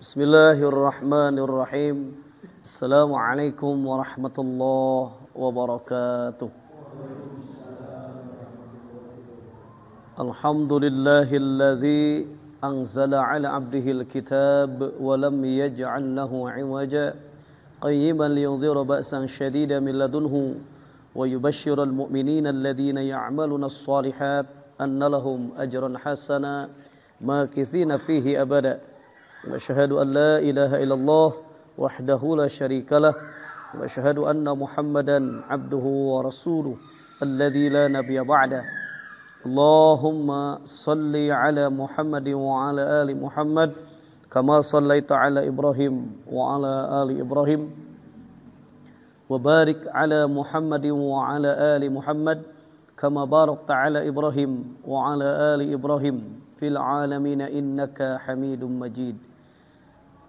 Bismillahirrahmanirrahim. Assalamualaikum warahmatullahi wabarakatuh. Alhamdulillahilladzi anzala ala abdihil kitab wa lam yaj'al lahu 'iwaja qayyiman liyundhira ba'san shadidan min ladunhu wa yubashshiral mu'minina alladhina ya'maluna as-shalihat anna lahum ajran hasana makithina fihi abada. وأشهد أن لا إله إلا الله وحده لا شريك له وأشهد أن محمدا عبده ورسوله الذي لا نبي بعده اللهم صل على محمد وعلى آل محمد كما صليت على إبراهيم وعلى آل إبراهيم وبارك على محمد وعلى آل محمد كما باركت على إبراهيم وعلى آل إبراهيم في العالمين إنك حميد مجيد.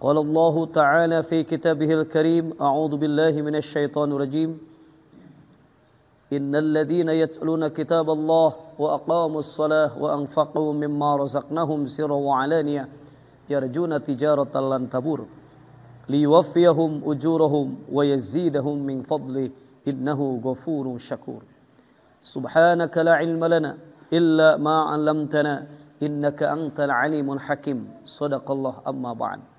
قال الله تعالى في كتابه الكريم أعوذ بالله من الشيطان الرجيم إن الذين يتلون كتاب الله وأقاموا الصلاة وأنفقوا مما رزقناهم سرا وعلانية يرجون تجارة لن تبور ليوفيهم أجورهم ويزيدهم من فضله إنه غفور شكور سبحانك لا علم لنا إلا ما علمتنا إنك أنت العليم الحكيم صدق الله أما بعد.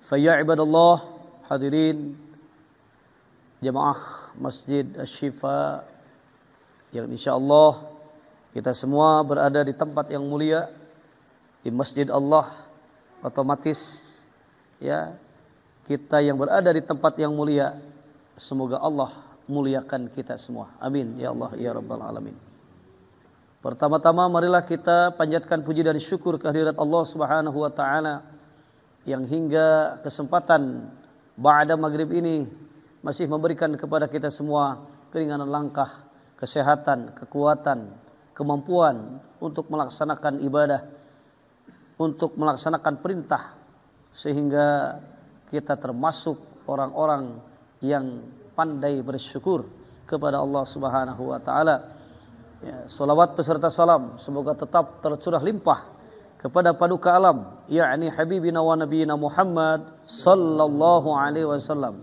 Faya ibadallah, hadirin jemaah Masjid Asy-Syifa yang insyaallah kita semua berada di tempat yang mulia di Masjid Allah, otomatis ya kita yang berada di tempat yang mulia, semoga Allah muliakan kita semua. Amin ya Allah ya rabbal alamin. Pertama-tama marilah kita panjatkan puji dan syukur kehadirat Allah Subhanahu wa taala yang hingga kesempatan ba'da maghrib ini masih memberikan kepada kita semua keringanan langkah, kesehatan, kekuatan, kemampuan untuk melaksanakan ibadah, untuk melaksanakan perintah, sehingga kita termasuk orang-orang yang pandai bersyukur kepada Allah Subhanahu wa taala. Ya, salawat beserta salam semoga tetap tercurah limpah kepada paduka alam, yakni habibina wa nabiyina Muhammad sallallahu alaihi wasallam,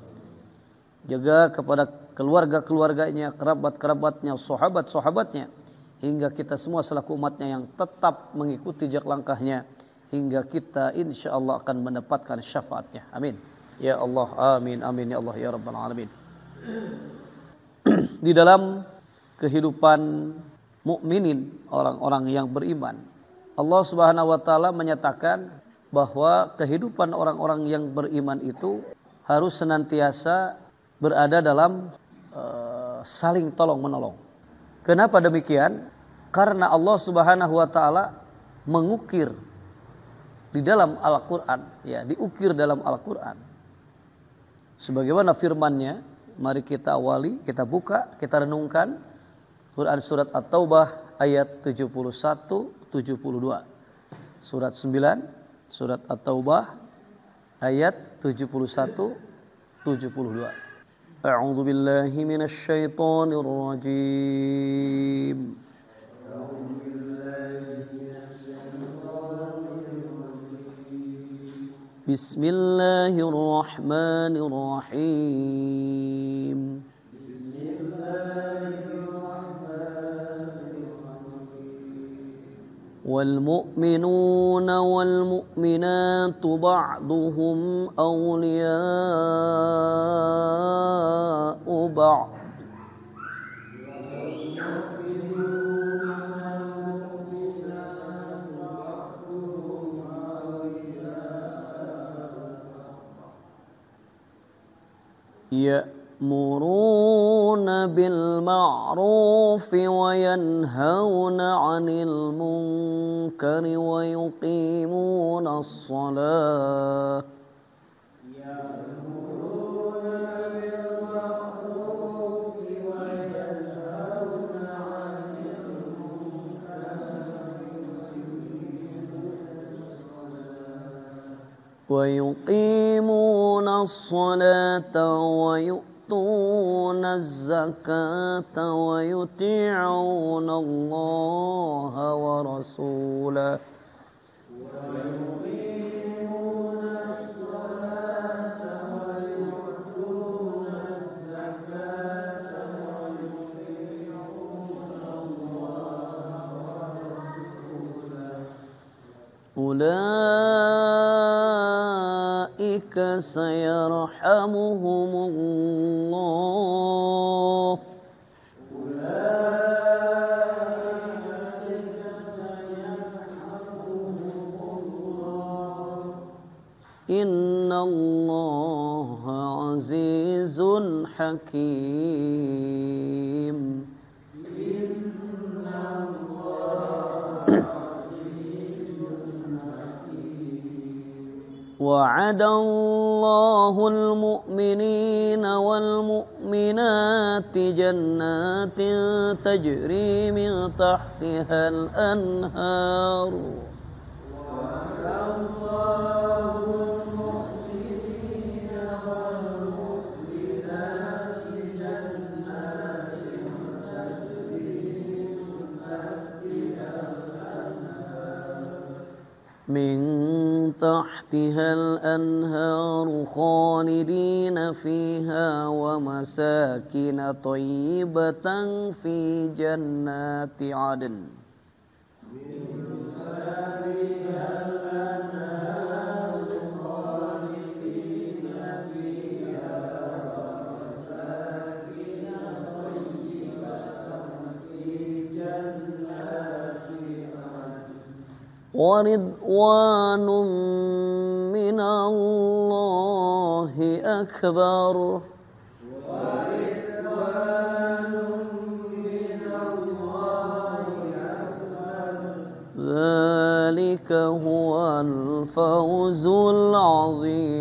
juga kepada keluarga-keluarganya, kerabat-kerabatnya, sahabat-sahabatnya, hingga kita semua selaku umatnya yang tetap mengikuti jejak langkahnya hingga kita insyaallah akan mendapatkan syafaatnya. Amin ya Allah, amin amin ya Allah ya rabbal alamin. Di dalam kehidupan mukminin, orang-orang yang beriman, Allah Subhanahu wa taala menyatakan bahwa kehidupan orang-orang yang beriman itu harus senantiasa berada dalam saling tolong-menolong. Kenapa demikian? Karena Allah Subhanahu wa taala mengukir di dalam Al-Qur'an, ya, diukir dalam Al-Qur'an. Sebagaimana firman-Nya, mari kita awali, kita buka, kita renungkan Quran surat At-Taubah ayat 71 72. Surat 9, surat At-Taubah ayat 71 72. A'udzu billahi minasy syaithanir rajim. Bismillahirrahmanirrahim. والمؤمنون والمؤمنات بعضهم أولياء بعض يأمرون بالمعروف وينهون عن المنكر ويقيمون الصلاة ويقيمون الصلاة ويؤتون الزكاة ويطيعون الله ورسوله ويقيمون ulaika sayarhamuhumullah. Innallaha azizun hakim. وعد الله المؤمنين والمؤمنات جنات تجري من تحتها الأنهار من تحتها الأنهار خالدين فيها ومساكن طيبة في جنات عدن. وَرِضْوَانٌ مِّنَ اللَّهِ أَكْبَرُ. ذَلِكَ هُوَ الْفَوْزُ الْعَظِيمُ.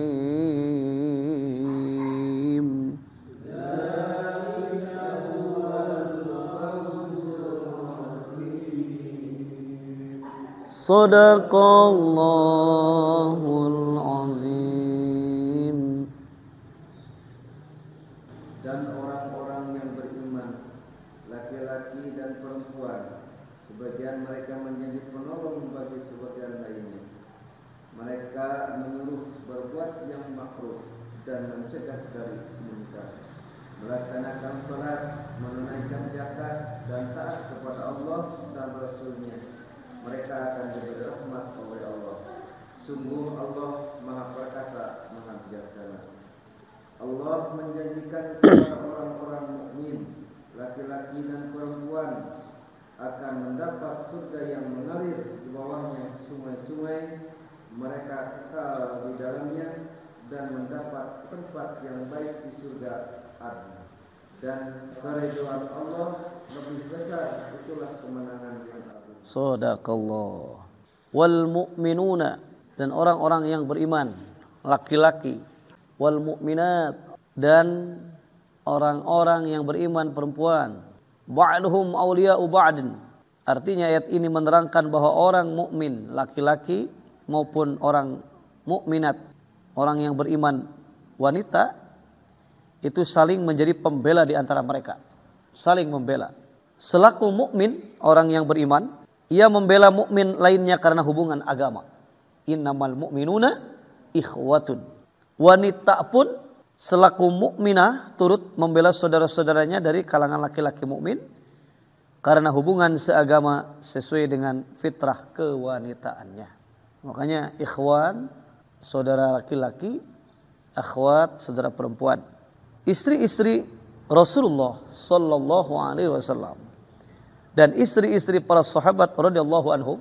Sadaqallahul azim. Dan orang-orang yang beriman, laki-laki dan perempuan, sebagian mereka menjadi penolong bagi sebagian lainnya. Mereka menyuruh berbuat yang makruh dan mencegah dari munkar, melaksanakan salat, menunaikan zakat dan taat kepada Allah dan Rasul-Nya. Mereka akan diberi rahmat oleh Allah. Sungguh Allah Maha Perkasa, Maha Bijaksana. Allah menjanjikan kepada orang-orang mukmin, laki-laki dan perempuan, akan mendapat surga yang mengalir di bawahnya sungai-sungai. Mereka kekal di dalamnya dan mendapat tempat yang baik di surga Adn. Dan keridhaan Allah lebih besar, itulah kemenangan yang agung. Sadaqallah. Wal mu'minuna, dan orang-orang yang beriman laki-laki, wal mu'minat, dan orang-orang yang beriman perempuan, ba'duhum awliya'u ba'din. Artinya ayat ini menerangkan bahwa orang mukmin laki-laki maupun orang mukminat, orang yang beriman wanita, itu saling menjadi pembela di antara mereka, saling membela. Selaku mukmin, orang yang beriman, ia membela mukmin lainnya karena hubungan agama. Innamal mu'minuna ikhwatun. Wanita pun selaku mukminah turut membela saudara-saudaranya dari kalangan laki-laki mukmin karena hubungan seagama sesuai dengan fitrah kewanitaannya. Makanya ikhwan, saudara laki-laki, akhwat, saudara perempuan. Istri-istri Rasulullah sallallahu alaihi wasallam dan istri-istri para sahabat radhiyallahu anhum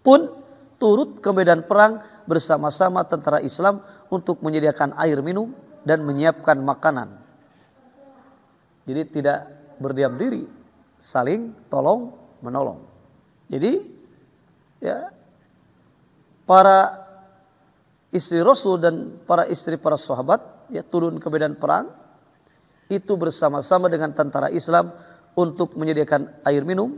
pun turut ke medan perang bersama-sama tentara Islam untuk menyediakan air minum dan menyiapkan makanan. Jadi tidak berdiam diri, saling tolong menolong. Jadi ya, para istri Rasul dan para istri para sahabat ya turun ke medan perang itu bersama-sama dengan tentara Islam untuk menyediakan air minum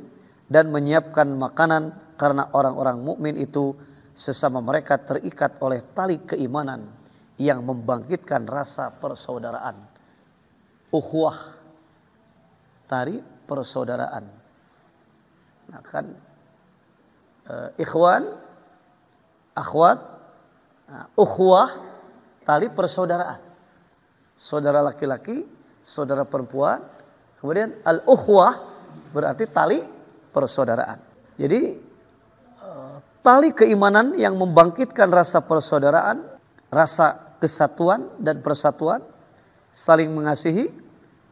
dan menyiapkan makanan karena orang-orang mukmin itu sesama mereka terikat oleh tali keimanan yang membangkitkan rasa persaudaraan. Ukhuwah, tali persaudaraan. Nah kan ikhwan, akhwat, ukhuwah, tali persaudaraan. Saudara laki-laki, saudara perempuan. Kemudian al-ukhwah berarti tali persaudaraan. Jadi tali keimanan yang membangkitkan rasa persaudaraan, rasa kesatuan dan persatuan, saling mengasihi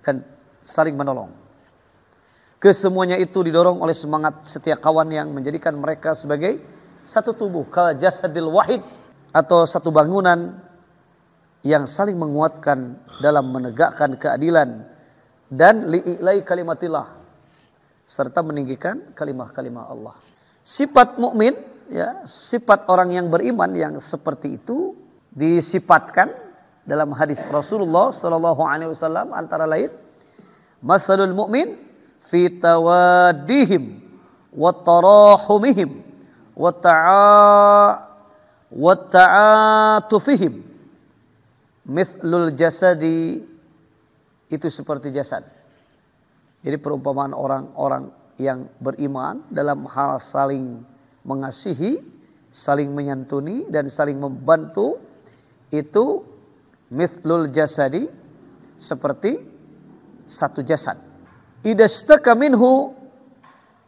dan saling menolong. Kesemuanya itu didorong oleh semangat setia kawan yang menjadikan mereka sebagai satu tubuh, kal jasadil wahid, atau satu bangunan yang saling menguatkan dalam menegakkan keadilan dan li'ilai kalimatillah, serta meninggikan kalimah-kalimah Allah. Sifat mukmin, ya, sifat orang yang beriman yang seperti itu disifatkan dalam hadis Rasulullah sallallahu alaihi wasallam, antara lain masalul mu'min fi tawaddihim wa tarahumihim wa ta'atufihim mithlul jasadi, itu seperti jasad. Jadi perumpamaan orang-orang yang beriman dalam hal saling mengasihi, saling menyantuni dan saling membantu, itu mithlul jasadi, seperti satu jasad. Idastaka minhu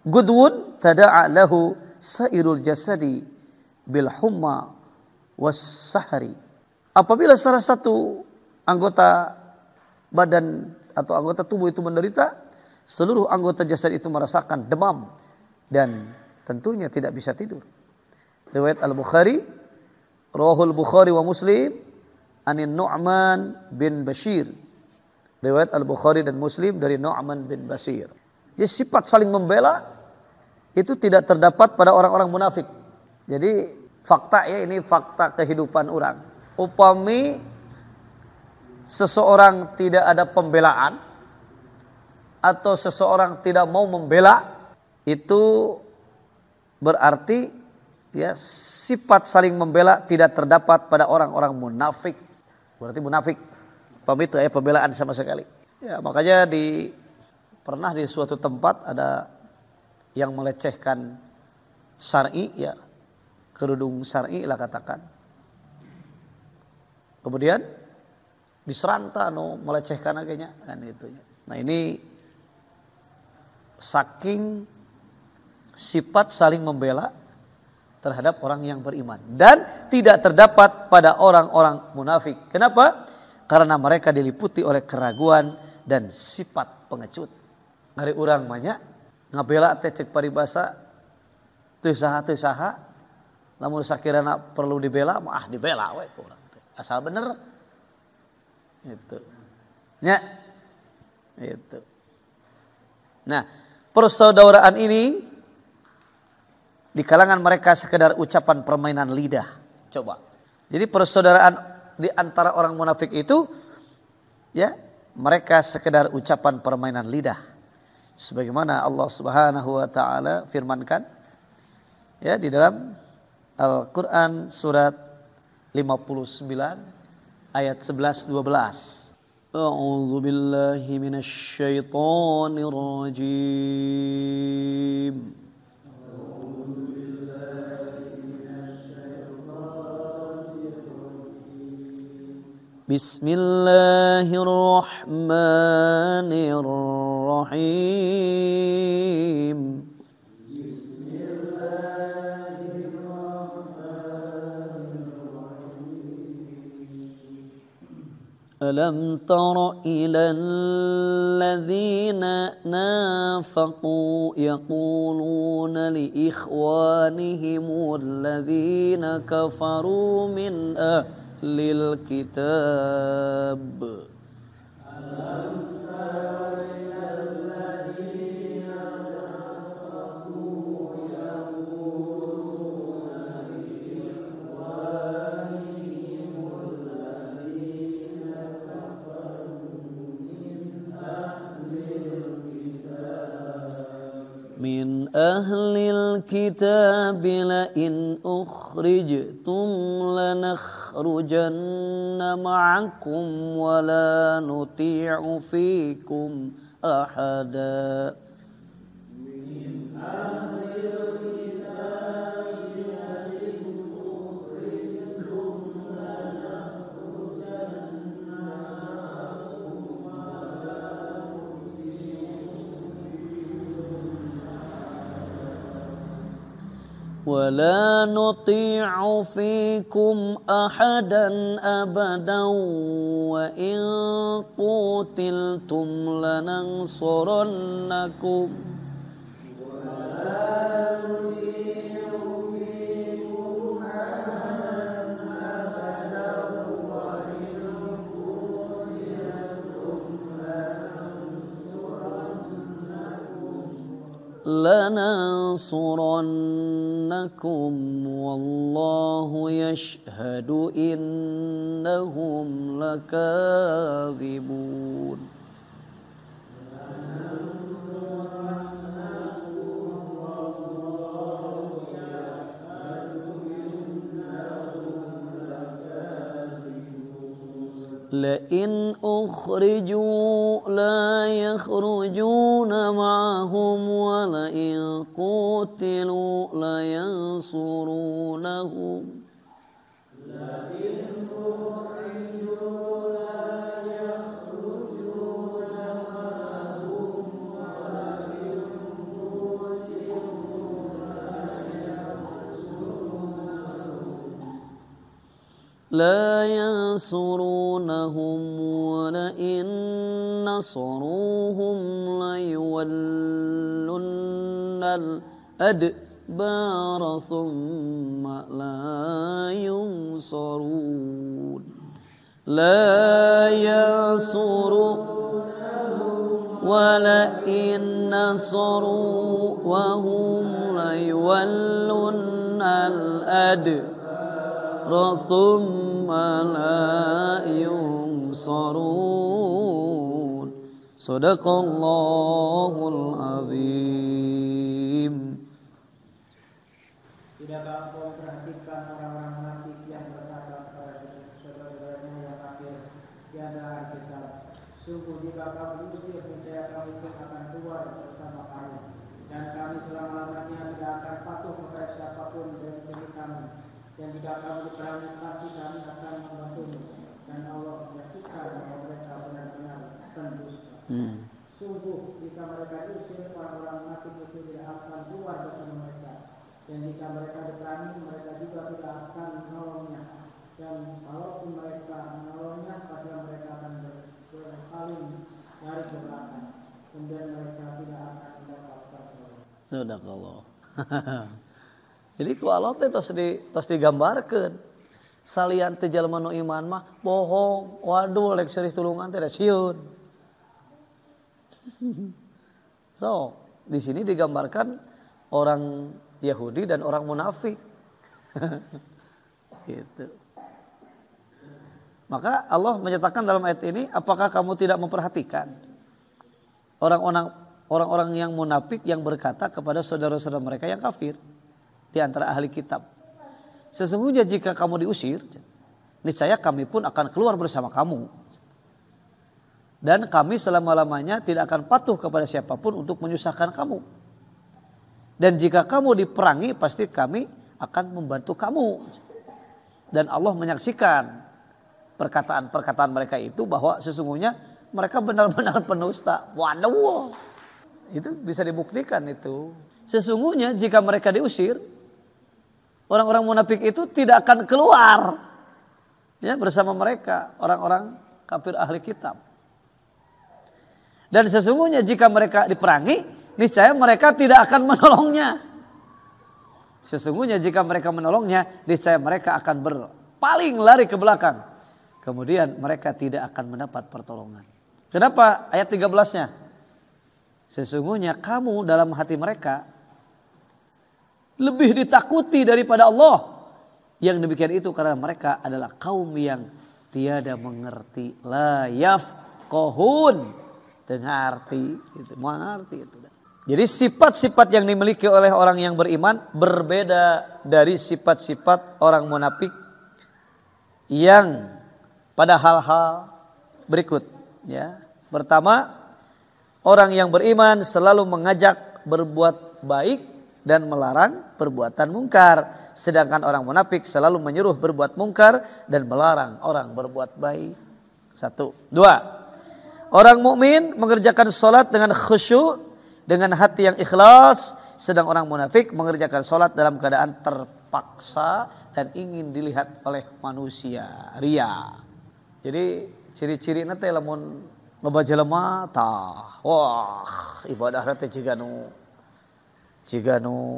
gudwun tada'a lahu sairul jasadi bil humma was sahari. Apabila salah satu anggota badan atau anggota tubuh itu menderita, seluruh anggota jasad itu merasakan demam dan tentunya tidak bisa tidur. Riwayat Al-Bukhari, Rawahul Bukhari wa Muslim anin Nu'man bin Bashir. Riwayat Al-Bukhari dan Muslim dari Nu'man bin Bashir. Jadi sifat saling membela itu tidak terdapat pada orang-orang munafik. Jadi fakta, ya, ini fakta kehidupan orang. Upami seseorang tidak ada pembelaan atau seseorang tidak mau membela, itu berarti, ya, sifat saling membela tidak terdapat pada orang-orang munafik. Berarti munafik. Pamit, ya, pembelaan sama sekali. Ya, makanya pernah di suatu tempat ada yang melecehkan syar'i, ya, kerudung syar'i lah katakan. Kemudian diseranta melecehkan akhirnya kan itu. Nah, ini saking sifat saling membela terhadap orang yang beriman dan tidak terdapat pada orang-orang munafik. Kenapa? Karena mereka diliputi oleh keraguan dan sifat pengecut. Hari urang banyak ngabela teh cek paribasa teu saha lamun sakirana perlu dibela mah dibela we urang teh. Asal bener. Itu. Ya. Itu. Nah, persaudaraan ini di kalangan mereka sekedar ucapan permainan lidah. Coba. Jadi persaudaraan di antara orang munafik itu, ya, mereka sekedar ucapan permainan lidah. Sebagaimana Allah Subhanahu wa taala firmankan, ya, di dalam Al-Qur'an surat 59 ayat 11-12. A'udzu billahi minasy syaithanir rajim. Bismillahirrahmanirrahim. Alam tara ilal ladzina nafaqu yaquluna li ikhwanihim alladzina kafaru min ahlil kitab. Alam tara ilal ladzina nafaqu yaquluna li ikhwanihim alladzina min ahlil kitab la in ukhrijtum lanakhrujanna ma'akum wa la nuti'u fikum ahada. Min ahlil kitab la in ukhrijtum lanakhrujanna ma'akum wa la nuti'u ولا نطيع فيكم أحدا أبدا وإن قتلتم لننصرنكم لننصرنكم والله يشهد إنهم لكاذبون. لئن أخرجوا لا يخرجون معهم ولئن قتلوا لينصرونهم لا ينصرونهم ولئن نصروهم ليولن الأدبار ثم لا ينصرون لا ينصرون ولئن نصروا وهم ليولن الأدبار ثم لا ينصرون. Sadaqallahul azim. Tidakkah engkau perhatikan orang-orang munafik yang berkata kepada saudara-saudaranya yang kafir di antara kita, sungguh jika kamu diusir niscaya kami pun akan keluar bersama kamu, dan kami selama-lamanya tidak akan patuh kepada siapapun dari kamu. Dan jika kamu diperangi pasti kami akan membantumu, dan Allah menyaksikan bahwa mereka benar-benar pendusta. Sungguh jika mereka diusir, orang-orang munafik itu tidak akan keluar bersama mereka, dan jika mereka diperangi mereka juga tidak akan menolongnya, dan kalaupun mereka menolongnya pasti mereka akan berpaling dari ke belakang, kemudian mereka tidak akan mendapat pertolongan. Sadaqallah. Jadi ku Allah teh tos digambarkeun. Salian teh jalma nu iman mah bohong. Waduh lek seurih tulungan teh da sieun. So, di sini digambarkan orang Yahudi dan orang munafik. Gitu. Maka Allah menyatakan dalam ayat ini, apakah kamu tidak memperhatikan orang-orang yang munafik yang berkata kepada saudara-saudara mereka yang kafir di antara ahli kitab, sesungguhnya jika kamu diusir, niscaya kami pun akan keluar bersama kamu, dan kami selama-lamanya tidak akan patuh kepada siapapun untuk menyusahkan kamu, dan jika kamu diperangi pasti kami akan membantu kamu. Dan Allah menyaksikan perkataan-perkataan mereka itu bahwa sesungguhnya mereka benar-benar pendusta. Waduh, itu bisa dibuktikan itu. Sesungguhnya jika mereka diusir, orang-orang munafik itu tidak akan keluar ya bersama mereka, orang-orang kafir ahli kitab. Dan sesungguhnya jika mereka diperangi, niscaya mereka tidak akan menolongnya. Sesungguhnya jika mereka menolongnya, niscaya mereka akan berpaling lari ke belakang. Kemudian mereka tidak akan mendapat pertolongan. Kenapa? Ayat 13-nya. Sesungguhnya kamu dalam hati mereka lebih ditakuti daripada Allah. Yang demikian itu karena mereka adalah kaum yang tiada mengerti. La yafqahun. Dengarti. Mengerti itu. Jadi sifat-sifat yang dimiliki oleh orang yang beriman berbeda dari sifat-sifat orang munafik yang pada hal-hal berikut. Ya. Pertama, orang yang beriman selalu mengajak berbuat baik dan melarang perbuatan mungkar. Sedangkan orang munafik selalu menyuruh berbuat mungkar dan melarang orang berbuat baik. 1. 2. Orang mukmin mengerjakan salat dengan khusyuk, dengan hati yang ikhlas, Sedang orang munafik mengerjakan sholat dalam keadaan terpaksa dan ingin dilihat oleh manusia. Ria. Jadi ciri-ciri nanti lamun loba jelema tah. Wah, ibadah teh ciganu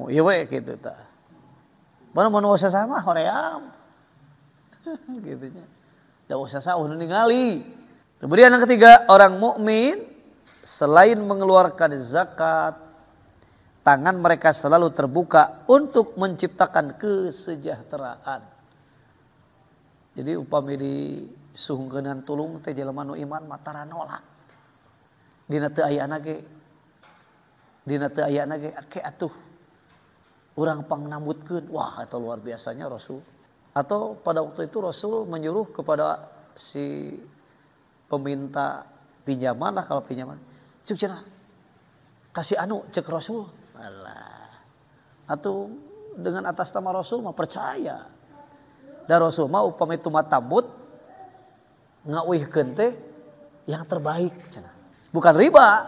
ieu we kitu tah. Mana mun usah sama hoream. Gitu nya. Da usah saeuh nu ningali. Kemudian yang ketiga, orang mukmin selain mengeluarkan zakat, tangan mereka selalu terbuka untuk menciptakan kesejahteraan. Jadi upami disuhungkeunaan tulung teh jelema nu iman mah tara nolak. Dina teu aya ge atuh urang pangnambutkeun. Wah, eta luar biasanya Rasul. Atau pada waktu itu Rasul menyuruh kepada si peminta pinjaman lah, kalau pinjaman, cuk cenah kasih anu cek Rasul. Alah. Atau dengan atas nama Rasul mah percaya. Dan Rasul mah upami tumat tambut ngauihkeun teh yang terbaik cenah. Bukan riba,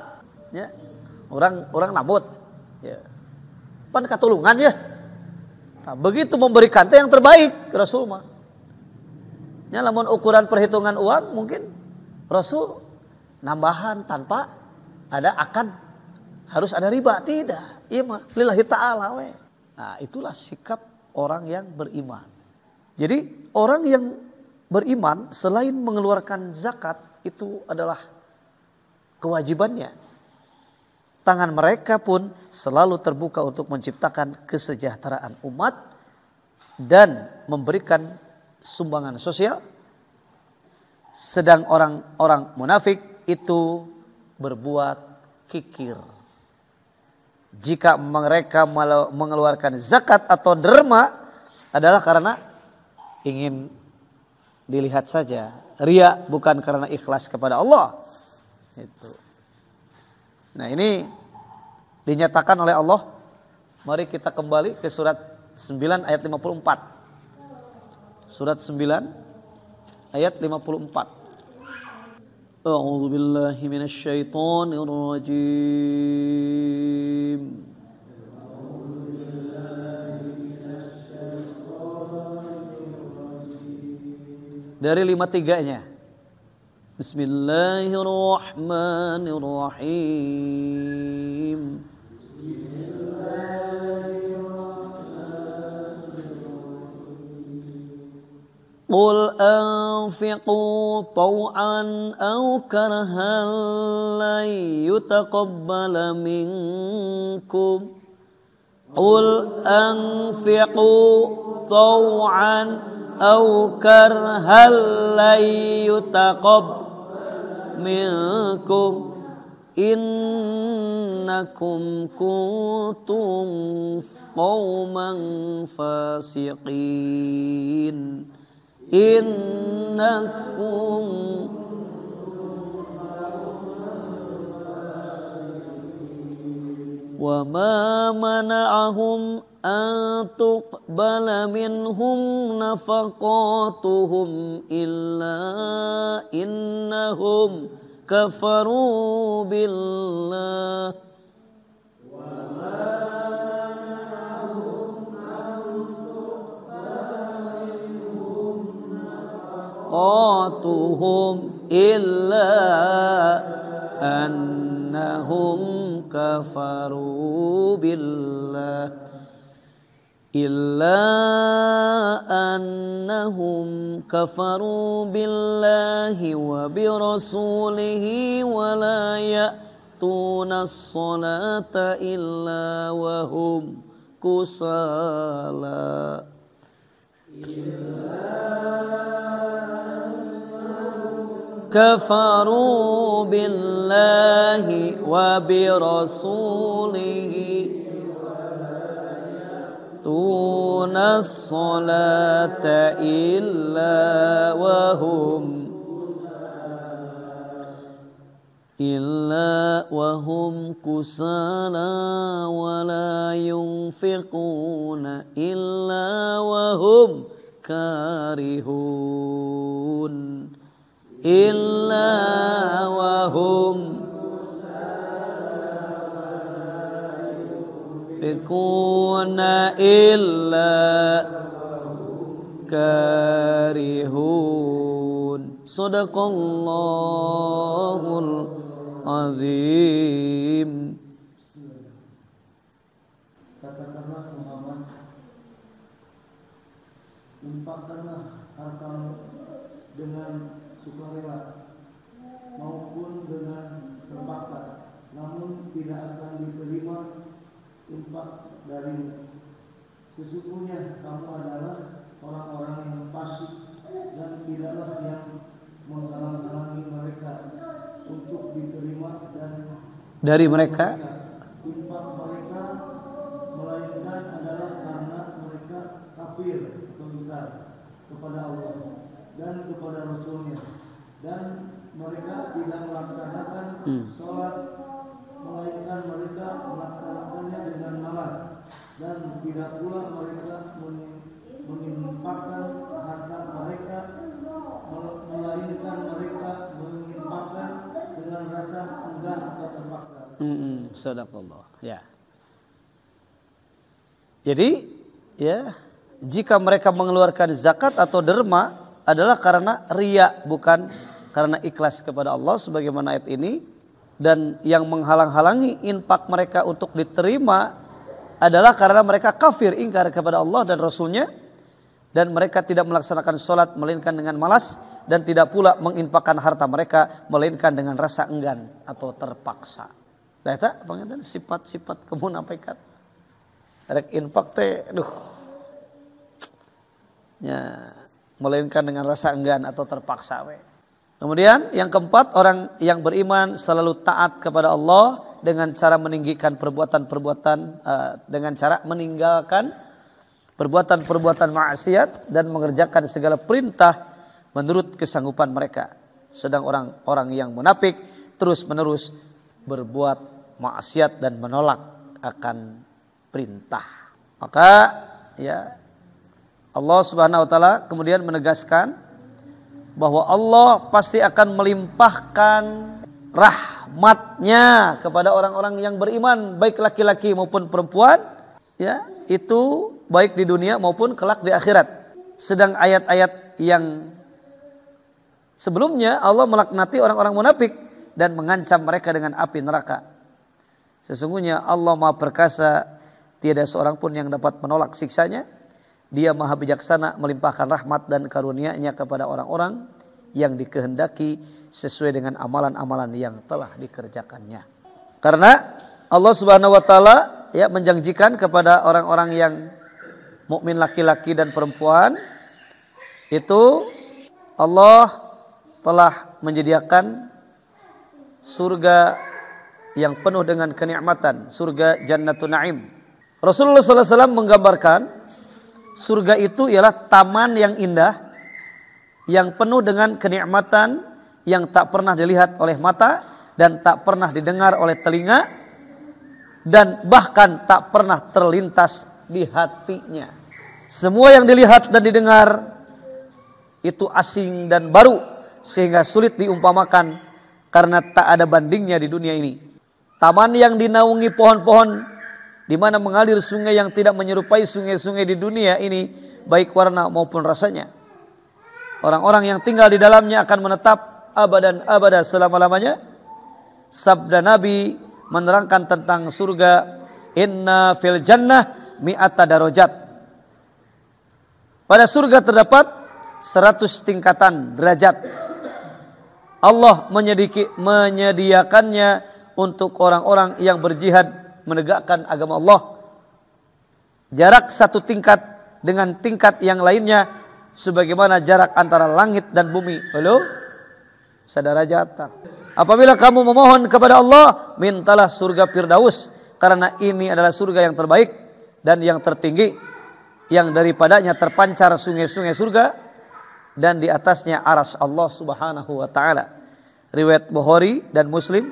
ya. Orang nambut, ya. Pan katulungan ya. Nah, begitu memberikan teh yang terbaik Rasul mah. Ya, lamun ukuran perhitungan uang mungkin Rasul nambahan tanpa ada harus ada riba, tidak. Iya mah lillahi ta'ala we. Nah, itulah sikap orang yang beriman. Jadi orang yang beriman selain mengeluarkan zakat itu adalah kewajibannya. Tangan mereka pun selalu terbuka untuk menciptakan kesejahteraan umat dan memberikan sumbangan sosial. Sedang orang-orang munafik itu berbuat kikir. Jika mereka mengeluarkan zakat atau derma adalah karena ingin dilihat saja. Ria, bukan karena ikhlas kepada Allah. Itu. Nah, ini dinyatakan oleh Allah. Mari kita kembali ke surat 9 ayat 54. Surat 9 ayat 54. A'udzu billahi minasyaitonir rajim. Dari 53-nya. Bismillahirrahmanirrahim. Qul anfiqu taw'an aw karhan lan yutaqabbala minkum. Qul anfiqu taw'an aw karhan lan yutaqabbala minkum. Innakum kuntum qauman fasiqin. Innakum wa ma mana'ahum an tuqbala minhum nafaqatuhum illa innahum kafaru billah. Qatuhum illa annahum kafaru billah. Illa annahum kafaru billahi wa birasulihi wa la ya'tuna as-salata illa wa hum kusala. Kafaru billahi wa birasulihi tunas salata illa wahum kusala wa la yunfiquna illa wahum karihun. Illa wahum yunfikuna illa karihun. Sadaqallahul azim. Katakanlah Muhammad, infakkanlah hartamu dengan sukarela maupun dengan terpaksa, namun tidak akan diterima infak darimu. Sesungguhnya kamu adalah orang-orang yang fasik dan tidaklah yang menghalang-halangi mereka untuk diterima dan dari mereka infak mereka, melainkan adalah karena mereka kafir atau ingkar kepada Allah dan kepada Rasulnya, dan mereka tidak melaksanakan sholat, melainkan mereka melaksanakannya dengan malas, dan tidak pula mereka menginfakkan harta mereka, melainkan mereka menginfakkan dengan rasa enggan atau terpaksa. Sadaqallah. Ya. Jadi, ya, jika mereka mengeluarkan zakat atau derma adalah karena riya, bukan karena ikhlas kepada Allah sebagaimana ayat ini. Dan yang menghalang-halangi infak mereka untuk diterima adalah karena mereka kafir, ingkar kepada Allah dan Rasulnya, dan mereka tidak melaksanakan sholat melainkan dengan malas, dan tidak pula menginfakkan harta mereka melainkan dengan rasa enggan atau terpaksa. Nah, itu pengertian sifat-sifat kemunafikan. Rek infak teh, ya, melainkan dengan rasa enggan atau terpaksa. Kemudian yang keempat, orang yang beriman selalu taat kepada Allah dengan cara meninggikan perbuatan-perbuatan, dengan cara meninggalkan perbuatan-perbuatan maksiat dan mengerjakan segala perintah menurut kesanggupan mereka. Sedang orang-orang yang munafik terus-menerus berbuat maksiat dan menolak akan perintah. Maka ya, Allah Subhanahu wa taala kemudian menegaskan bahwa Allah pasti akan melimpahkan rahmatnya kepada orang-orang yang beriman, baik laki-laki maupun perempuan, ya, itu baik di dunia maupun kelak di akhirat. Sedang ayat-ayat yang sebelumnya Allah melaknati orang-orang munafik dan mengancam mereka dengan api neraka. Sesungguhnya Allah Maha Perkasa, tiada seorang pun yang dapat menolak siksanya. Dia Maha Bijaksana, melimpahkan rahmat dan karunia-Nya kepada orang-orang yang dikehendaki sesuai dengan amalan-amalan yang telah dikerjakannya. Karena Allah Subhanahu wa taala ya menjanjikan kepada orang-orang yang mukmin laki-laki dan perempuan itu Allah telah menyediakan surga yang penuh dengan kenikmatan, surga Jannatun Na'im. Rasulullah SAW menggambarkan surga itu ialah taman yang indah, yang penuh dengan kenikmatan yang tak pernah dilihat oleh mata dan tak pernah didengar oleh telinga dan bahkan tak pernah terlintas di hatinya. Semua yang dilihat dan didengar itu asing dan baru sehingga sulit diumpamakan karena tak ada bandingnya di dunia ini. Taman yang dinaungi pohon-pohon di mana mengalir sungai yang tidak menyerupai sungai-sungai di dunia ini, baik warna maupun rasanya. Orang-orang yang tinggal di dalamnya akan menetap abadan abada selama-lamanya. Sabda Nabi menerangkan tentang surga, inna fil jannah mi'ata darajat. Pada surga terdapat 100 tingkatan derajat. Allah menyediakannya untuk orang-orang yang berjihad menegakkan agama Allah. Jarak satu tingkat dengan tingkat yang lainnya sebagaimana jarak antara langit dan bumi. Halo? Sadarajata. Apabila kamu memohon kepada Allah, mintalah surga Firdaus, karena ini adalah surga yang terbaik dan yang tertinggi, yang daripadanya terpancar sungai-sungai surga dan di atasnya arsy Allah Subhanahu wa taala. Riwayat Bukhari dan Muslim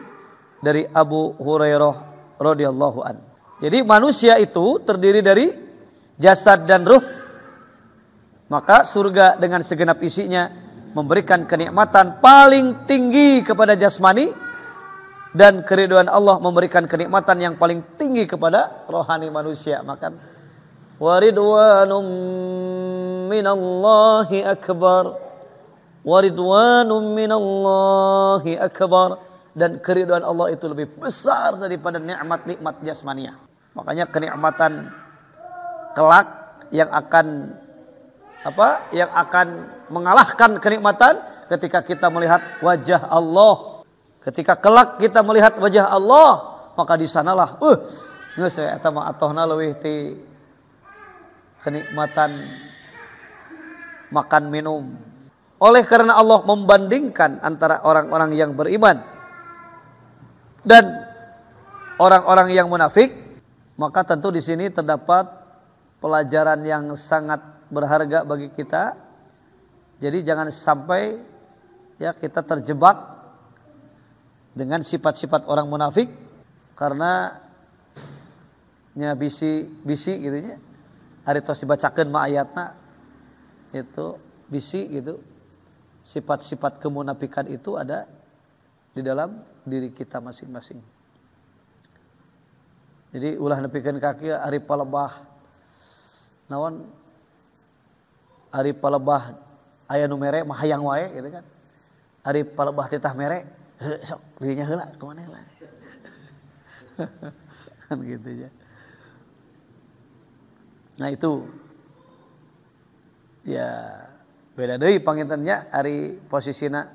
dari Abu Hurairah radhiyallahu an. Jadi manusia itu terdiri dari jasad dan ruh. Maka surga dengan segenap isinya memberikan kenikmatan paling tinggi kepada jasmani Dan keriduan Allah memberikan kenikmatan yang paling tinggi kepada rohani manusia. Maka waridwanum minallahi akbar, waridwanum minallahi akbar. Dan keriduan Allah itu lebih besar daripada nikmat-nikmat jasmania. Makanya kenikmatan kelak yang akan mengalahkan kenikmatan ketika kita melihat wajah Allah. Ketika kelak kita melihat wajah Allah, maka di sanalah geus eta mah atohna leuwih ti kenikmatan makan minum. Oleh karena Allah membandingkan antara orang-orang yang beriman dan orang-orang yang munafik, maka tentu di sini terdapat pelajaran yang sangat berharga bagi kita. Jadi jangan sampai ya kita terjebak dengan sifat-sifat orang munafik, karena nya bisi gitu nya. Ari tos dibacakeun mah ayatna itu bisi gitu. Sifat-sifat kemunafikan itu ada di dalam diri kita masing-masing. Jadi ulah nepikeun kaki ari palebah naon ari palebah aya nu mere mah hayang wae gitu kan. Ari palebah titah mere sok dirinya heula kumaha lah. Kan gitu ya. Nah itu ya beda deui pangintennya ari posisina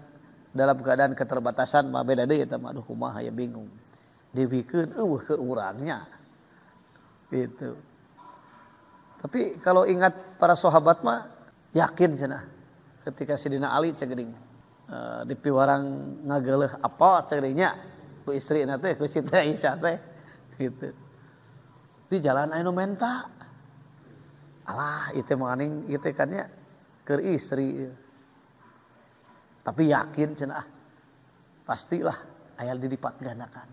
dalam keadaan keterbatasan mah beda deui eta mah aduh kumaha ya bingung. Dibikeun eueuh ke urangnya. Gitu. Tapi kalau ingat para sahabat mah yakin cenah ketika Sidina Ali cegering di piwarang ngageuleuh apa cegeringnya ku istrina teh ku Siti Aisyah teh gitu. Di jalan anu menta. Alah itu manging ieu teh kan nya keur istri. Tapi yakin cenah pastilah aya dilipat gandakan.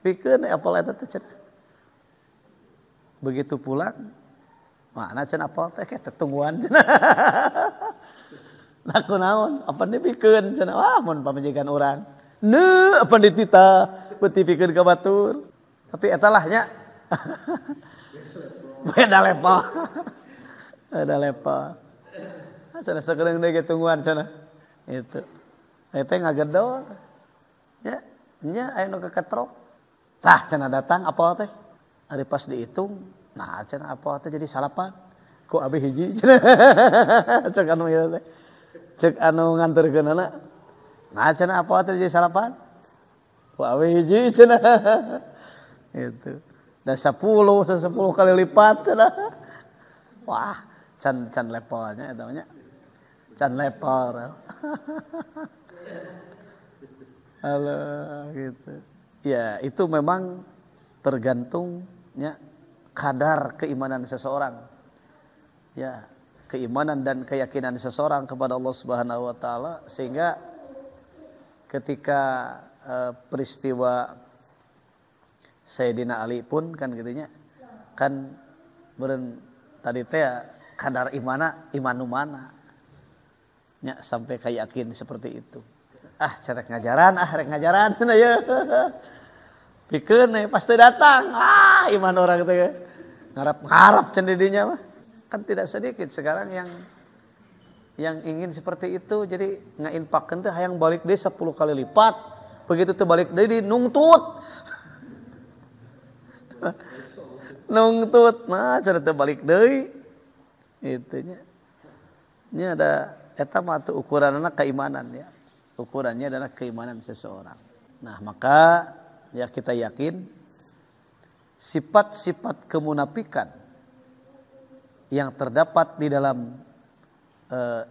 Pikeun apal eta teh cenah. Begitu pulang mana cenah apal teh tetungguan cenah. Nah kunaon apa dipikeun cenah wah mun pamajikan urang. Neuh apa ditita beuti pikeun ka batur. Tapi eta lah nya beda level. Beda level. Cenah sakedeung deui tungguan cenah. Itu. Eta ngagedol. Ya, nya aya nu keketrok. Tah cenah datang apal teh. Ari pas dihitung, nah cenah apal teh jadi salapan. Ku abi hiji cenah. Cek anu ieu teh. Cek anu nganterkeunana. Nah cenah apal teh jadi salapan. Ku abi hiji cenah. Itu. Dan 10 kali lipat cenah. Wah, can levelnya eta nya. Can level. Halo gitu. Ya, itu memang tergantung ya kadar keimanan seseorang. Ya, keimanan dan keyakinan seseorang kepada Allah Subhanahu wa taala sehingga ketika peristiwa Sayyidina Ali pun kan gitunya kan beureun tadi teh kadar iman nu mana nya sampai kayakin seperti itu. Rek ngajaran cenah ye. Pikeun pasti datang. Iman orang teh ngarap cenah dinya mah. Kan tidak sedikit sekarang yang ingin seperti itu jadi ngainfakkeun teh hayang balik deui 10 kali lipat. Begitu teh balik deui nungtut. Nungtut nah cenah teh balik deui. Itu nya. Ini ada eta mah teu ukuranna keimanan ya. Ukurannya adalah keimanan seseorang. Nah, maka ya kita yakin sifat-sifat kemunafikan yang terdapat di dalam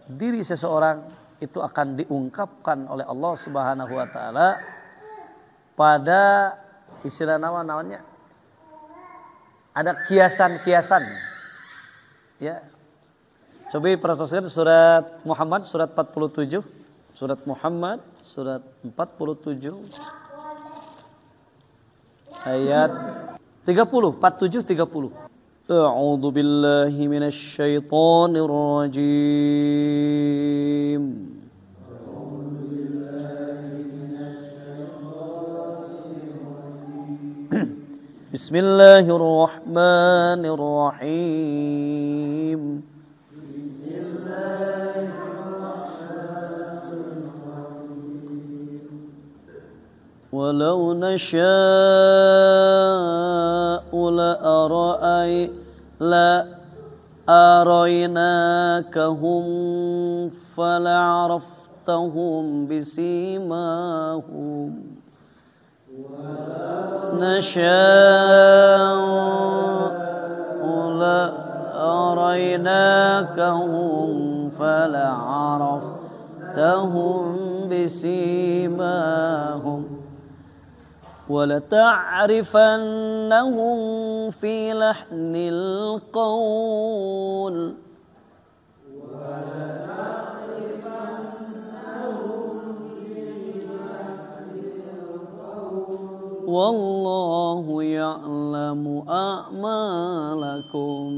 diri seseorang itu akan diungkapkan oleh Allah Subhanahu wa taala pada istilah namanya ada kiasan-kiasan. Ya. Coba perhatikan surat Muhammad surat 47. Surat Muhammad surat 47 ayat 30 A'udzu billahi minasy syaithanir rajim. Bismillahirrahmanirrahim. Walau nasha'u la'araynakahum fala'araftahum bisimahum. Nasha'u la'araynakahum fala'araftahum bisimahum. وَلَتَعْرِفَنَّهُمْ فِي لَحْنِ الْقَوْلِ وَاللَّهُ يَعْلَمُ أَعْمَالَكُمْ.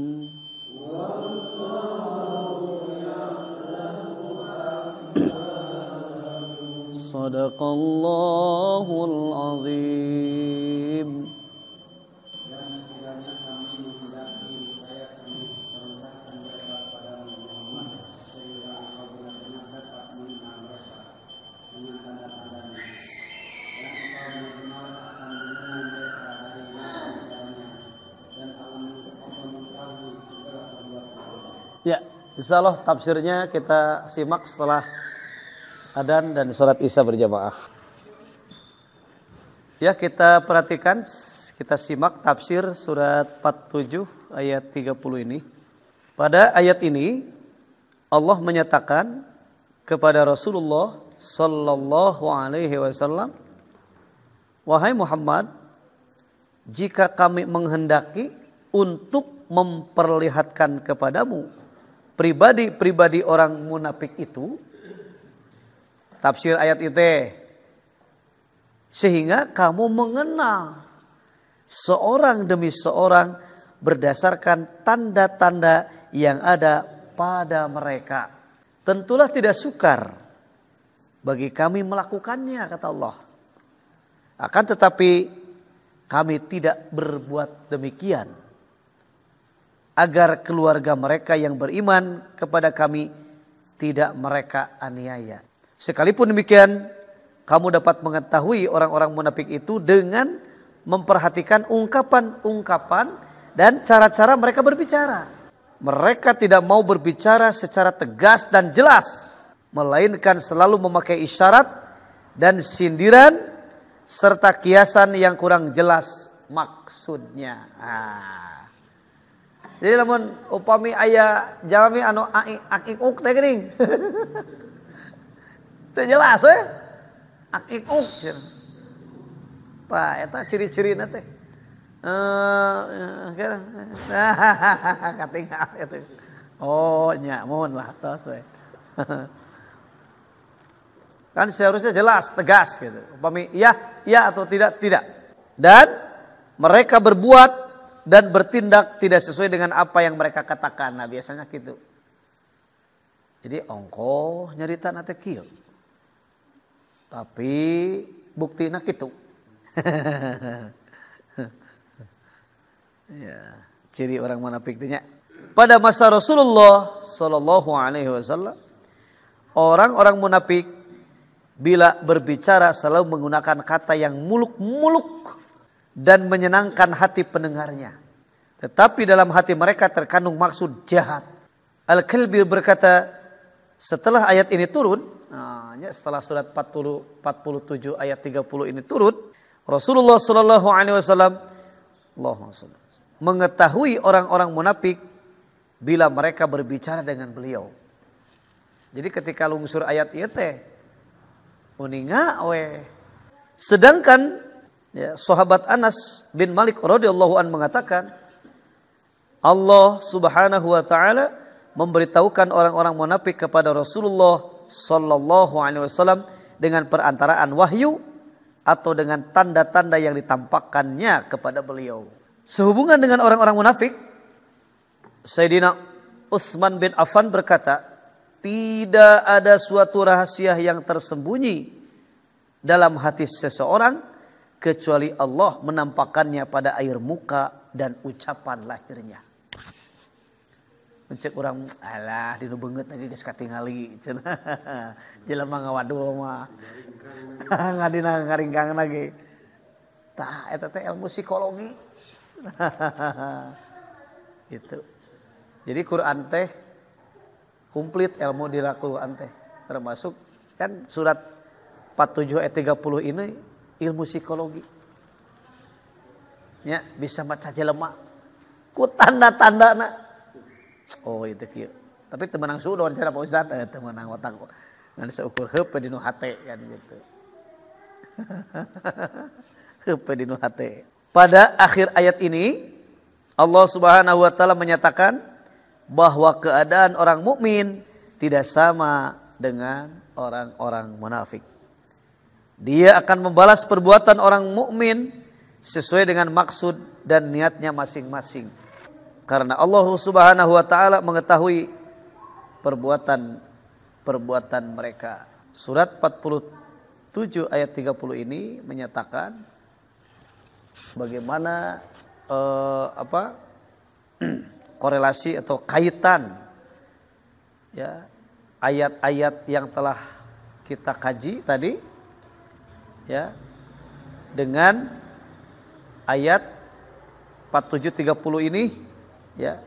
Sadaqallahul azim. Ya, insyaallah tafsirnya kita simak setelah adzan dan salat Isya berjamaah. Ya, kita perhatikan, kita simak tafsir surat 47 ayat 30 ini. Pada ayat ini Allah menyatakan kepada Rasulullah sallallahu alaihi wasallam, wahai Muhammad, jika kami menghendaki untuk memperlihatkan kepadamu pribadi-pribadi orang munafik itu, tafsir ayat itu, sehingga kamu mengenal seorang demi seorang berdasarkan tanda-tanda yang ada pada mereka. Tentulah tidak sukar bagi kami melakukannya, kata Allah. Akan tetapi kami tidak berbuat demikian agar keluarga mereka yang beriman kepada kami tidak mereka aniaya. Sekalipun demikian, kamu dapat mengetahui orang-orang munafik itu dengan memperhatikan ungkapan-ungkapan dan cara-cara mereka berbicara. Mereka tidak mau berbicara secara tegas dan jelas, melainkan selalu memakai isyarat dan sindiran serta kiasan yang kurang jelas maksudnya. Jadi lamun upami aya jalmi anu akik-uk teh geuning. Teu jelas we. Akik-uk. Tah eta ciri-cirina teh. Katingal eta. Oh nya mun lah tos we. Kan seharusnya jelas, tegas gitu. Upami iya atau tidak. Dan mereka berbuat dan bertindak tidak sesuai dengan apa yang mereka katakan. Nah biasanya gitu. Jadi ongkoh nyarita nate kieu. Tapi buktina kitu. Ya, ciri orang munafik itu nya. Pada masa Rasulullah sallallahu alaihi wasallam, orang-orang munafik bila berbicara selalu menggunakan kata yang muluk-muluk dan menyenangkan hati pendengarnya. Tetapi dalam hati mereka terkandung maksud jahat. Al-Kalbi berkata, setelah ayat ini turun, setelah surat 47 ayat 30 ini turun, Rasulullah sallallahu alaihi wasallam mengetahui orang-orang munafik bila mereka berbicara dengan beliau. Jadi ketika lungsur ayat ieu teh uninga we. Sedangkan sahabat Anas bin Malik radhiyallahu an mengatakan, Allah Subhanahu wa taala memberitahukan orang-orang munafik kepada Rasulullah sallallahu alaihi wasallam dengan perantaraan wahyu atau dengan tanda-tanda yang ditampakkannya kepada beliau. Sehubungan dengan orang-orang munafik, Sayyidina Utsman bin Affan berkata, tidak ada suatu rahasia yang tersembunyi dalam hati seseorang kecuali Allah menampakkannya pada air muka dan ucapan lahirnya. Mencek orang, alah dinu beungeut lagi geus katingali cenah. Jelema ngawadul mah. Ngadina ngaringkang lagi. Tah eta teh ilmu psikologi. Itu. Jadi Quran teh komplit ilmu di Quran teh. Termasuk kan surat 47 ayat 30 ini ilmu psikologi. Ya, bisa baca jelema ku tanda-tandana. Oh itu kieu. Tapi teu meunang sudon cara Pak Ustaz, teu meunang otak. Ngan seukur heup dinu hate kan gitu. Heup dinu hate. Pada akhir ayat ini Allah Subhanahu wa taala menyatakan bahwa keadaan orang mukmin tidak sama dengan orang-orang munafik. Dia akan membalas perbuatan orang mukmin sesuai dengan maksud dan niatnya masing-masing. Karena Allah Subhanahu wa taala mengetahui perbuatan mereka. Surat 47 ayat 30 ini menyatakan bagaimana korelasi atau kaitan ya ayat-ayat yang telah kita kaji tadi ya dengan ayat 4730 ini ya.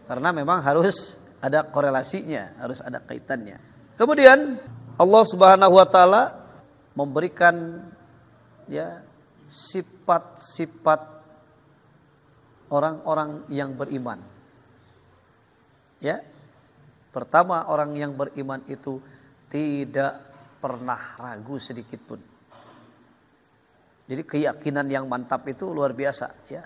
Karena memang harus ada korelasinya, harus ada kaitannya. Kemudian Allah Subhanahu wa taala memberikan ya sifat-sifat orang-orang yang beriman. Ya. Pertama, orang yang beriman itu tidak pernah ragu sedikit pun. Jadi keyakinan yang mantap itu luar biasa ya.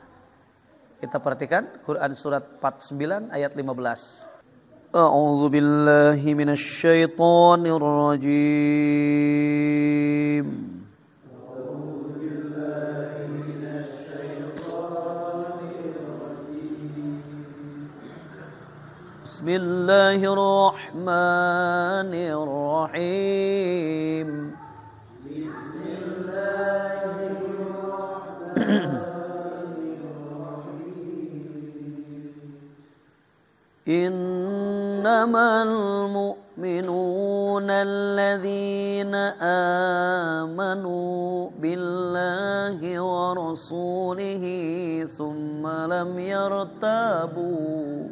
Kita perhatikan Quran surat 49 ayat 15. A'udzu billahi minasy syaithanir rajim. Bismillahirrahmanirrahim. Innamal mu'minuna alladzina amanu billahi wa rasulihi thumma lam yartabu.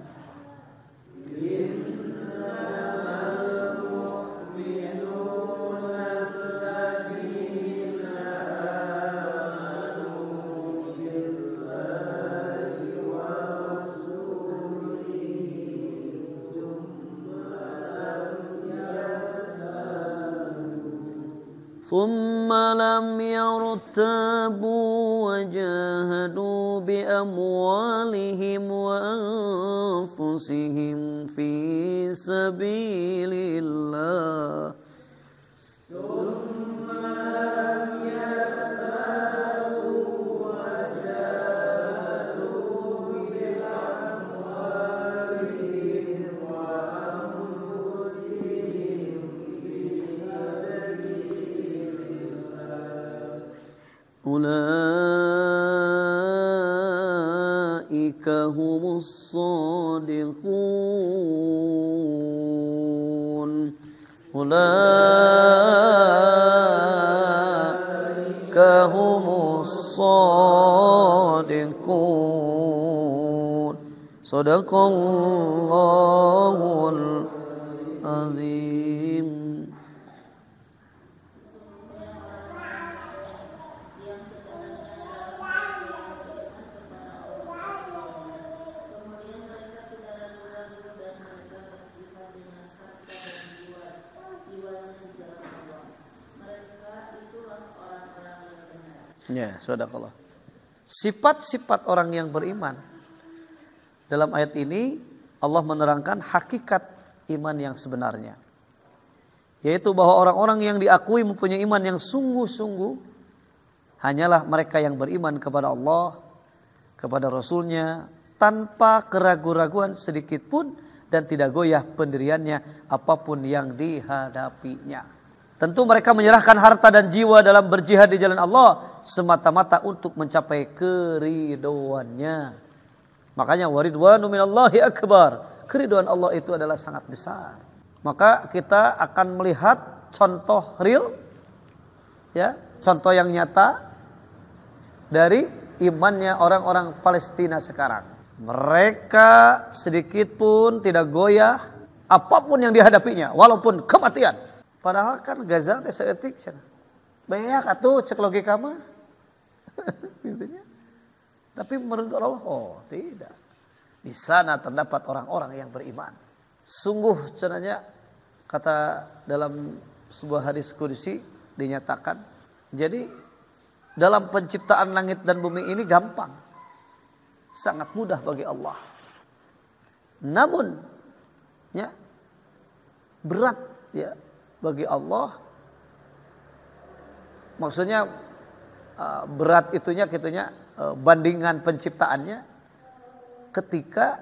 ثم لم يرتابوا وجاهدوا بأموالهم وأنفسهم في سبيل الله Ulaika humus shadiqun. Ulaika humus shadiqun. Shadaqallahul azim. Ya, sadaqallah. Sifat-sifat orang yang beriman. Dalam ayat ini Allah menerangkan hakikat iman yang sebenarnya. Yaitu bahwa orang-orang yang diakui mempunyai iman yang sungguh-sungguh hanyalah mereka yang beriman kepada Allah, kepada Rasulnya, tanpa keraguan-raguan sedikit pun dan tidak goyah pendiriannya apapun yang dihadapinya. Tentu mereka menyerahkan harta dan jiwa dalam berjihad di jalan Allah semata-mata untuk mencapai keriduannya. Makanya waridwanu minallahi akbar. Keriduan Allah itu adalah sangat besar. Maka kita akan melihat contoh real, ya, contoh yang nyata dari imannya orang-orang Palestina sekarang. Mereka sedikit pun tidak goyah apapun yang dihadapinya, walaupun kematian. Padahal kan Gaza teh seetik cenah. Beak atuh cek logika mah. Tapi menurut Allah, oh tidak. Di sana terdapat orang-orang yang beriman. Sungguh cenanya kata dalam sebuah hadis qudsi dinyatakan. Jadi dalam penciptaan langit dan bumi ini gampang. Sangat mudah bagi Allah. Namun ya berat ya bagi Allah. Maksudnya berat itunya bandingan penciptaannya ketika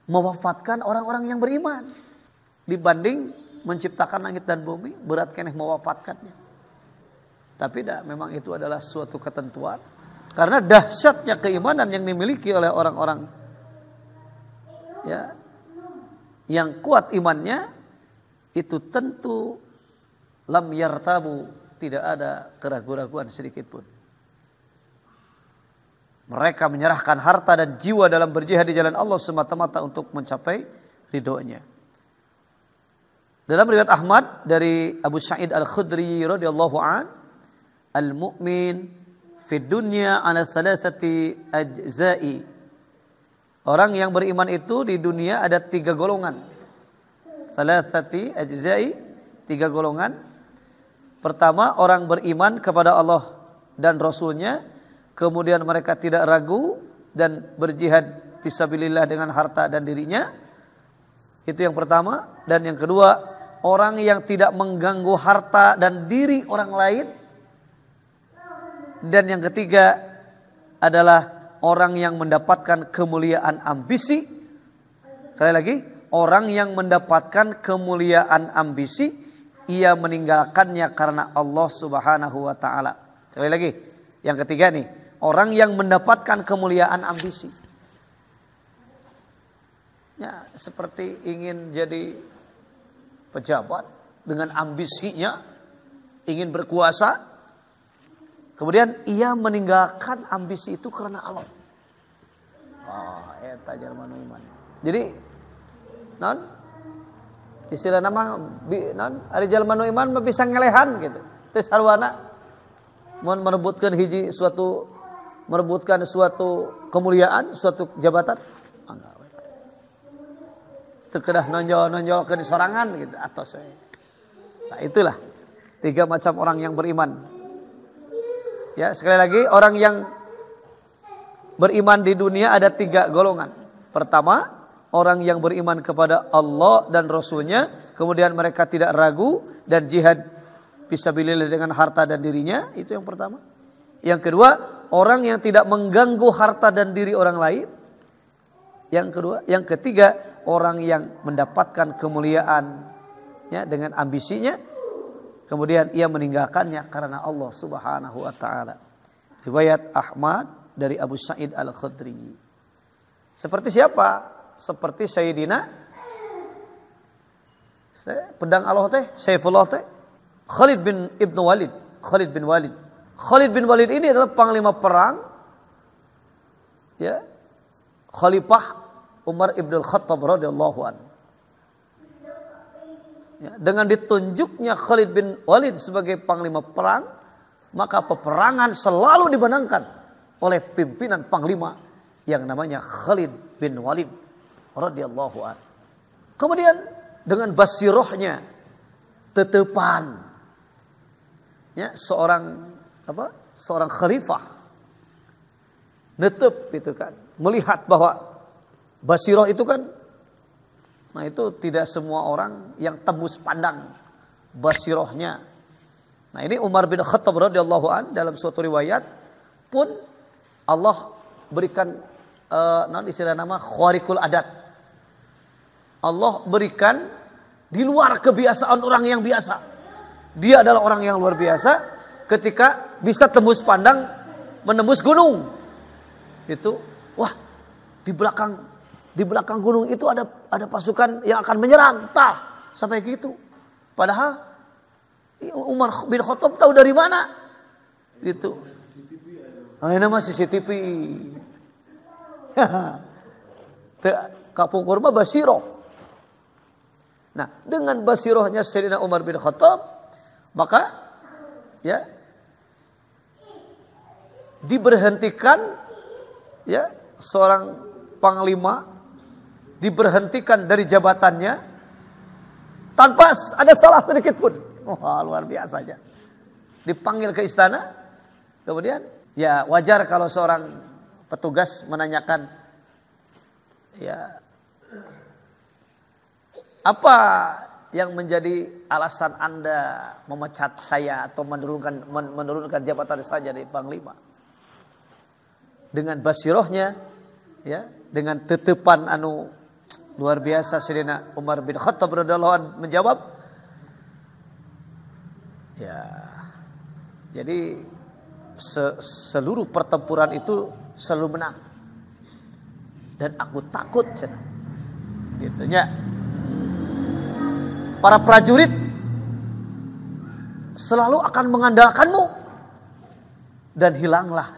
mewafatkan orang-orang yang beriman dibanding menciptakan langit dan bumi, berat keneh mewafatkannya. Tapi memang itu adalah suatu ketentuan karena dahsyatnya keimanan yang dimiliki oleh orang-orang ya yang kuat imannya itu tentu lam yartabu, tidak ada keraguan-raguan sedikit pun. Mereka menyerahkan harta dan jiwa dalam berjihad di jalan Allah semata-mata untuk mencapai ridhonya. Dalam riwayat Ahmad dari Abu Sa'id Al-Khudri radhiyallahu an, al-mu'min fid dunya ala thalathati ajza'i. Orang yang beriman itu di dunia ada 3 golongan. Thalathati ajza'i, 3 golongan. Pertama, orang beriman kepada Allah dan Rasulnya, kemudian mereka tidak ragu dan berjihad fisabilillah dengan harta dan dirinya. Itu yang pertama. Dan yang kedua, orang yang tidak mengganggu harta dan diri orang lain. Dan yang ketiga adalah orang yang mendapatkan kemuliaan ambisi. Sekali lagi, orang yang mendapatkan kemuliaan ambisi, ia meninggalkannya karena Allah Subhanahu wa taala. Sekali lagi, yang ketiga nih, orang yang mendapatkan kemuliaan ambisi. Ya, seperti ingin jadi pejabat dengan ambisinya, ingin berkuasa. Kemudian ia meninggalkan ambisi itu karena Allah. Oh, eta jalma nu iman. Jadi non istilah nama non ari jalma nu iman mah bisa ngelehan gitu. Teu sarwana mun merebutkan suatu kemuliaan, suatu jabatan. Teu kedah nonjol-nonjolkeun sorangan gitu atos we. Nah, itulah 3 macam orang yang beriman. Ya, sekali lagi, orang yang beriman di dunia ada 3 golongan. Pertama, orang yang beriman kepada Allah dan Rasulnya, kemudian mereka tidak ragu dan jihad fisabilillah dengan harta dan dirinya, itu yang pertama. Yang kedua, orang yang tidak mengganggu harta dan diri orang lain. Yang kedua, yang ketiga, orang yang mendapatkan kemuliaan ya dengan ambisinya. Kemudian ia meninggalkannya karena Allah Subhanahu wa taala. Riwayat Ahmad dari Abu Sa'id Al-Khudri. Seperti siapa? Seperti Sayyidina pedang Allah teh, Saifullah teh, Khalid bin Ibn Walid. Khalid bin Walid ini adalah panglima perang ya, Khalifah Umar Ibn Khattab radhiyallahu anhu. Ya, dengan ditunjuknya Khalid bin Walid sebagai panglima perang, maka peperangan selalu dimenangkan oleh pimpinan panglima yang namanya Khalid bin Walid radhiyallahu anhu. Kemudian dengan basirohnya, tetepan, ya, seorang khalifah netep itu kan, melihat bahwa basiroh itu kan, nah itu tidak semua orang yang tembus pandang basirohnya. Nah ini Umar bin Khattab radhiyallahu an dalam suatu riwayat pun Allah berikan istilah nama khariqul adat. Allah berikan di luar kebiasaan orang yang biasa. Dia adalah orang yang luar biasa ketika bisa tembus pandang menembus gunung. Itu, wah, di belakang gunung itu ada pasukan yang akan menyerang. Sampai gitu. Padahal Umar bin Khattab tahu dari mana? Gitu. Ini nama CCTV. Kapungkur mah basiroh. Nah, dengan basirohnya Sayyidina Umar bin Khattab, maka ya diberhentikan ya seorang panglima, diberhentikan dari jabatannya tanpa ada salah sedikit pun. Wah, luar biasanya. Dipanggil ke istana, kemudian ya wajar kalau seorang petugas menanyakan, ya apa yang menjadi alasan Anda memecat saya atau menurunkan jabatan saya jadi panglima? Dengan basirohnya, ya, dengan tetepan luar biasa Sayyidina Umar bin Khattab radhiyallahu anhu menjawab, ya, jadi seluruh pertempuran itu selalu menang dan aku takut, gitu ya. Para prajurit selalu akan mengandalkanmu dan hilanglah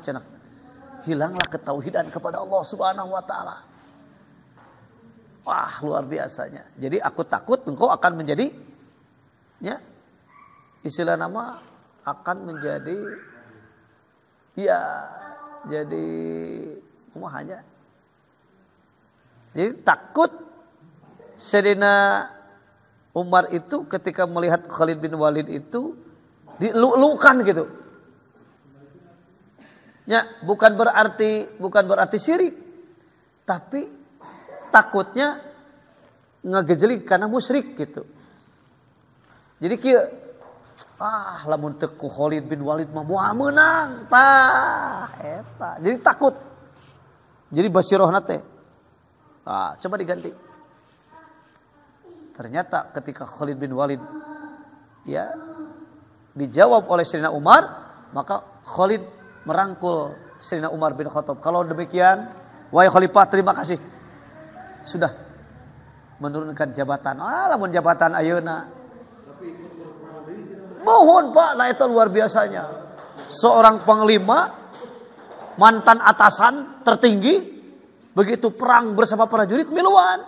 ketauhidan kepada Allah Subhanahu wa taala. Wah, luar biasanya. Jadi aku takut engkau akan menjadi, ya, istilah nama akan menjadi, ya, jadi kumahanya. Jadi takut Sayyidina Umar itu ketika melihat Khalid bin Walid itu dilulukan gitu. Ya, bukan berarti syirik, tapi takutnya ngegejelik karena musyrik gitu. Jadi kieu lamun teu ku Khalid bin Walid mah moal meunang eta. Jadi takut. Jadi basirohna teh coba diganti. Ternyata ketika Khalid bin Walid ya dijawab oleh Sayyidina Umar, maka Khalid merangkul Sayyidina Umar bin Khattab. Kalau demikian, wahai Khalifah, terima kasih. Sudah menurunkan jabatan. Lamun jabatan ayeuna. Mohon Pak, nah itu luar biasanya. Seorang panglima, mantan atasan tertinggi, begitu perang bersama prajurit miluan.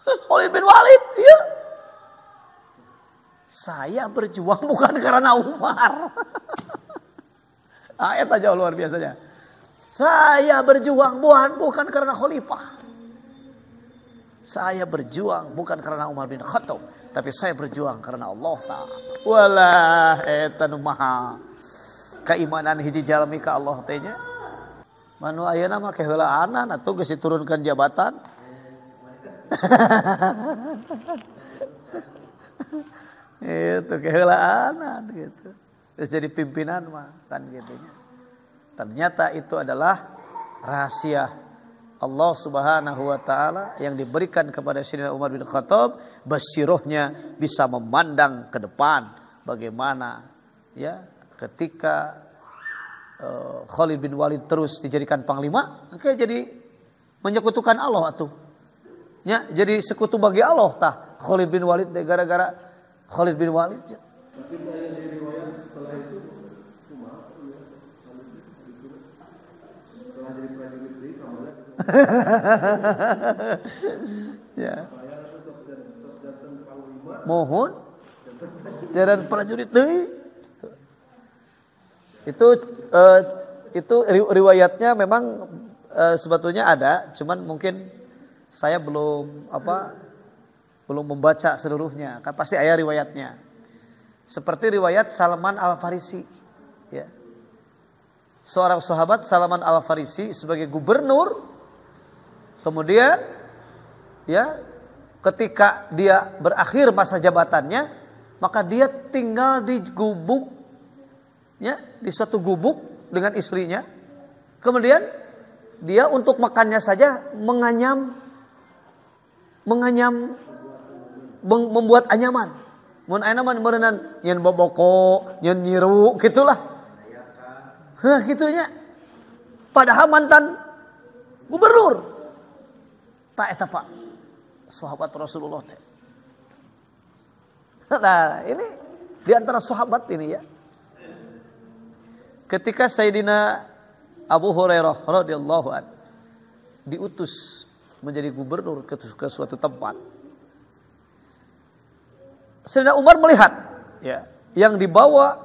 Khalid bin Walid, ya. Saya berjuang bukan karena Umar. Ayat aja luar biasanya. Saya berjuang bukan karena khalifah. Saya berjuang bukan karena Umar bin Khattab, tapi saya berjuang karena Allah Ta'ala. Walah eta nu maha keimanan hiji jalmi ka Allah teh nya. Manu ayeuna mah keheulaan atuh geus diturunkan jabatan. Itu keheulaan gitu. Terus jadi pimpinan mah kan gitunya. Ternyata itu adalah rahasia Allah Subhanahu wa taala yang diberikan kepada Sayyidina Umar bin Khattab, basirohnya bisa memandang ke depan bagaimana ya ketika Khalid bin Walid terus dijadikan panglima, oke jadi menyekutukan Allah atuh. Ya, jadi sekutu bagi Allah tah Khalid bin Walid gara-gara Khalid bin Walid. Mungkin ada riwayat setelah itu setelah jadi prajurit di Kamala. Ya. Mohon jaran prajurit deui. Itu riwayatnya memang sebetulnya ada, cuman mungkin saya belum membaca seluruhnya. Kan pasti ada riwayatnya. Seperti riwayat Salman Al-Farisi, ya. Seorang sahabat Salman Al-Farisi sebagai gubernur, kemudian ya ketika dia berakhir masa jabatannya, maka dia tinggal di gubuk, ya, di suatu gubuk dengan istrinya. Kemudian dia untuk makannya saja membuat anyaman. Mun ayeuna mah meureunnan nyeun boboko, nyeun nyiru gitulah. Heh gitunya. Padahal mantan gubernur. Tak eta Pak. Sahabat Rasulullah teh. Nah, ini di antara sahabat ini ya. Ketika Sayyidina Abu Hurairah radhiyallahu an diutus menjadi gubernur ke suatu tempat. Sayyidina Umar melihat ya, yang dibawa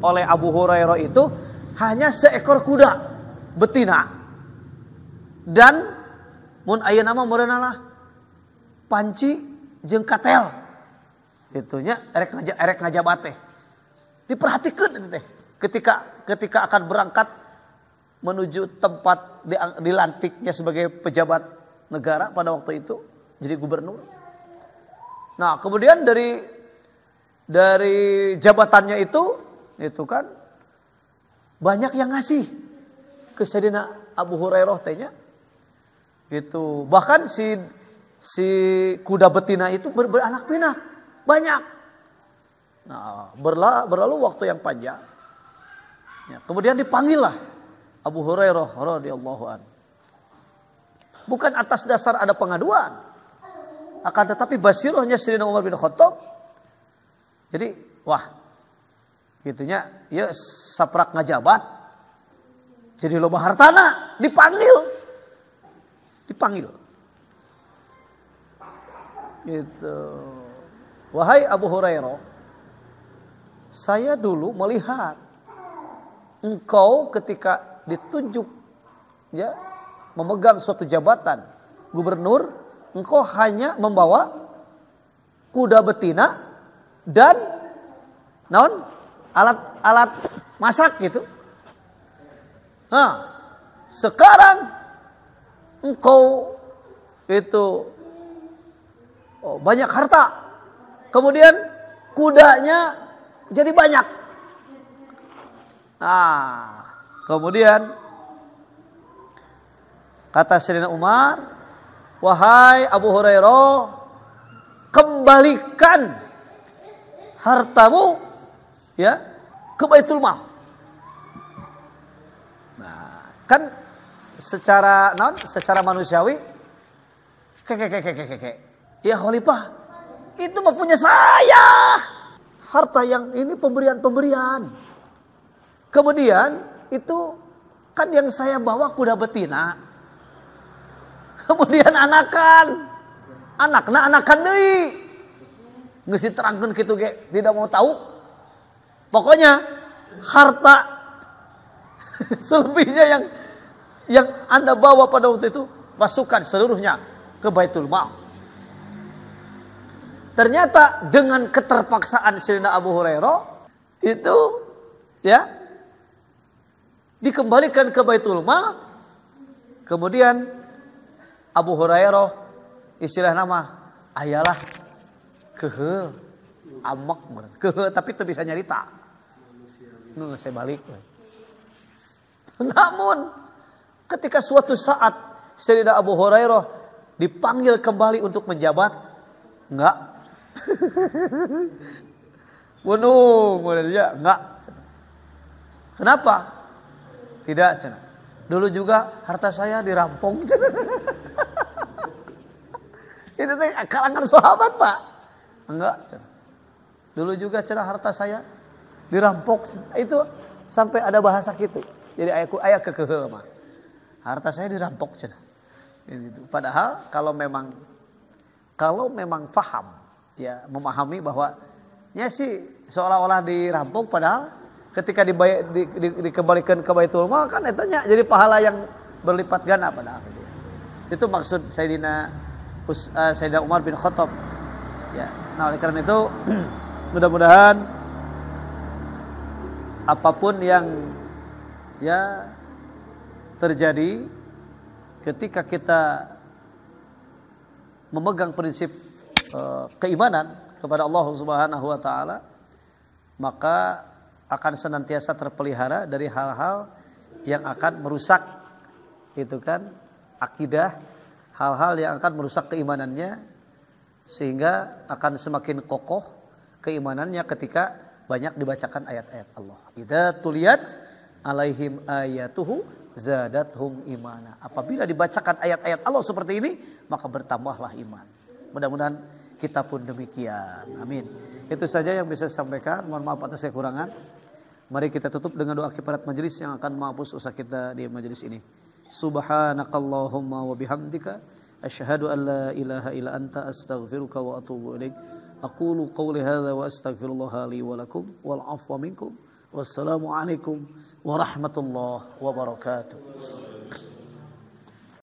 oleh Abu Hurairah itu hanya seekor kuda betina dan mun ayeuna mah meureunna panci jeung katel. Itunya erek ngajabat teh. Diperhatikeun itu teh. Ketika akan berangkat menuju tempat dilantiknya sebagai pejabat negara pada waktu itu, jadi gubernur. Nah, kemudian dari jabatannya itu kan banyak yang ngasih ke Sayyidina Abu Hurairah tehnya. Gitu. Bahkan si kuda betina itu beranak pinak banyak. Nah, berlalu waktu yang panjang. Ya, kemudian dipanggillah Abu Hurairah radhiyallahu anhu. Bukan atas dasar ada pengaduan, akan tetapi basirahnya Sayyidina Umar bin Khattab. Jadi, wah, gitunya, ya saprak ngajabat, jadi loba hartana, dipanggil, gitu. Wahai Abu Hurairah, saya dulu melihat engkau ketika ditunjuk, ya, memegang suatu jabatan gubernur, engkau hanya membawa kuda betina dan alat masak gitu. Nah, sekarang engkau itu banyak harta, kemudian kudanya jadi banyak. Nah, kemudian kata Sayyidina Umar, wahai Abu Hurairah, kembalikan hartamu ya ke Baitul Mal. Nah, kan secara manusiawi ya khalifah, itu mah punya saya. Harta yang ini pemberian. Kemudian itu kan yang saya bawa kuda betina. Kemudian anakan deui. Geus diterangkeun kitu ge, tidak mau tahu. Pokoknya harta selebihnya yang Anda bawa pada waktu itu masukkan seluruhnya ke Baitul Mal. Ternyata dengan keterpaksaan Sayyidina Abu Hurairah itu ya dikembalikan ke Baitul Mal. Kemudian Abu Hurairah istilah nama ayalah keheul amek keheul tapi teu bisa nyarita. Nu saya balik. Namun ketika suatu saat Sayyidina Abu Hurairah dipanggil kembali untuk menjabat, enggak. Wenung dia enggak. Kenapa? Tidak, cenah. Dulu juga harta saya dirampok. Itu teh kalangan sahabat, Pak. Enggak, cenah. Dulu juga cenah harta saya dirampok. Cenah. Itu sampai ada bahasa gitu. Jadi aya kekeheul mah. Harta saya dirampok cenah. Gitu. Padahal kalau memang paham ya, memahami bahwa ya sih seolah-olah dirampok, padahal ketika dikembalikan ke Baitul Mal kan etanya jadi pahala yang berlipat ganda padahal. Itu maksud Sayyidina Umar bin Khattab. Ya, nah oleh karena itu mudah-mudahan apapun yang ya terjadi ketika kita memegang prinsip keimanan kepada Allah Subhanahu wa taala, maka akan senantiasa terpelihara dari hal-hal yang akan merusak itu kan akidah, hal-hal yang akan merusak keimanannya, sehingga akan semakin kokoh keimanannya ketika banyak dibacakan ayat-ayat Allah. Idza tuliyat alaihim ayatuhu zadathum imana. Apabila dibacakan ayat-ayat Allah seperti ini, maka bertambahlah iman. Mudah-mudahan kita pun demikian. Amin. Itu saja yang bisa saya sampaikan. Mohon maaf atas kekurangan. Mari kita tutup dengan doa kifarat majelis yang akan menghapus dosa kita di majelis ini. Subhanakallahumma wa bihamdika asyhadu an la ilaha illa anta astaghfiruka wa atubu ilaik. Aqulu qawli hadza wa astaghfirullah li wa lakum wal afwa minkum. Wassalamu alaikum warahmatullahi wabarakatuh.